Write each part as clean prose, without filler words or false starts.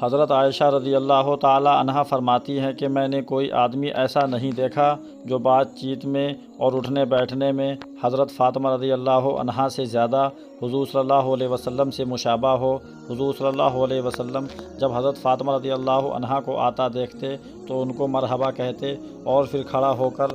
حضرت عائشہ رضی اللہ تعالی عنہا فرماتی ہیں کہ میں نے کوئی آدمی ایسا نہیں دیکھا جو بات چیت میں اور اٹھنے بیٹھنے میں حضرت فاطمہ رضی اللہ عنہا سے زیادہ حضور صلی اللہ علیہ وسلم سے مشابہ ہو۔ حضور صلی اللہ علیہ وسلم جب حضرت فاطمہ رضی اللہ عنہا کو آتا دیکھتے تو ان کو مرحبا کہتے اور پھر کھڑا ہو کر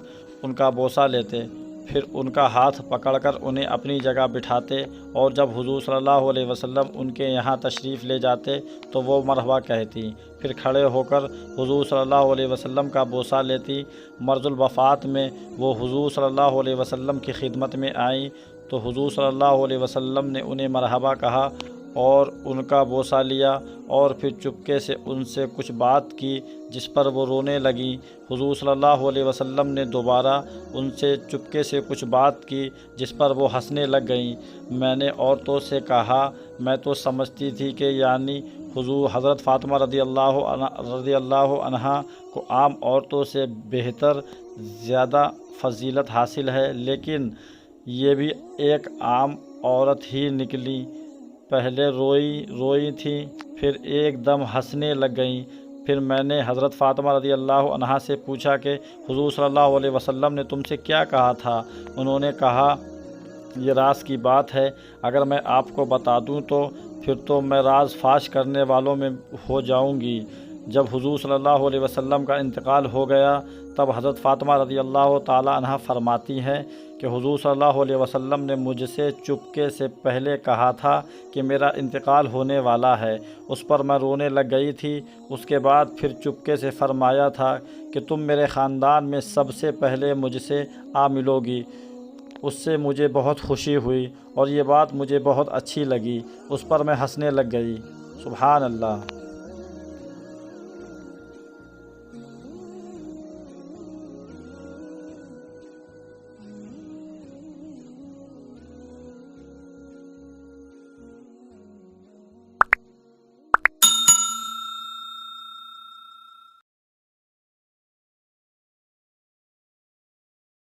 ان کا بوسہ لیتے، پھر ان کا ہاتھ پکڑ کر انہیں اپنی جگہ بٹھاتے، اور جب حضور صلی اللہ علیہ وسلم ان کے یہاں تشریف لے جاتے تو وہ مرحبا کہتی، پھر کھڑے ہو کر حضور صلی اللہ علیہ وسلم کا بوسہ لیتی۔ مرض الوفات میں وہ حضور صلی اللہ علیہ وسلم کی خدمت میں آئیں تو حضور صلی اللہ علیہ وسلم نے انہیں مرحبا کہا اور ان کا بوسہ لیا، اور پھر چپکے سے ان سے کچھ بات کی جس پر وہ رونے لگیں۔ حضور صلی اللہ علیہ وسلم نے دوبارہ ان سے چپکے سے کچھ بات کی جس پر وہ ہنسنے لگ گئیں۔ میں نے عورتوں سے کہا، میں تو سمجھتی تھی کہ یعنی حضرت فاطمہ رضی اللہ عنہا کو عام عورتوں سے بہتر زیادہ فضیلت حاصل ہے، لیکن یہ بھی ایک عام عورت ہی نکلی۔ پہلے روئی تھیں، پھر ایک دم ہنسنے لگ گئیں۔ پھر میں نے حضرت فاطمہ رضی اللہ عنہا سے پوچھا کہ حضور صلی اللہ علیہ وسلم نے تم سے کیا کہا تھا؟ انہوں نے کہا، یہ راز کی بات ہے، اگر میں آپ کو بتا دوں تو پھر تو میں راز فاش کرنے والوں میں ہو جاؤں گی۔ جب حضور صلی اللہ علیہ وسلم کا انتقال ہو گیا تب حضرت فاطمہ رضی اللہ تعالی عنہا فرماتی ہیں کہ حضور صلی اللہ علیہ وسلم نے مجھ سے چپکے سے پہلے کہا تھا کہ میرا انتقال ہونے والا ہے، اس پر میں رونے لگ گئی تھی۔ اس کے بعد پھر چپکے سے فرمایا تھا کہ تم میرے خاندان میں سب سے پہلے مجھ سے آ ملو گی۔ اس سے مجھے بہت خوشی ہوئی اور یہ بات مجھے بہت اچھی لگی، اس پر میں ہنسنے لگ گئی۔ سبحان اللہ۔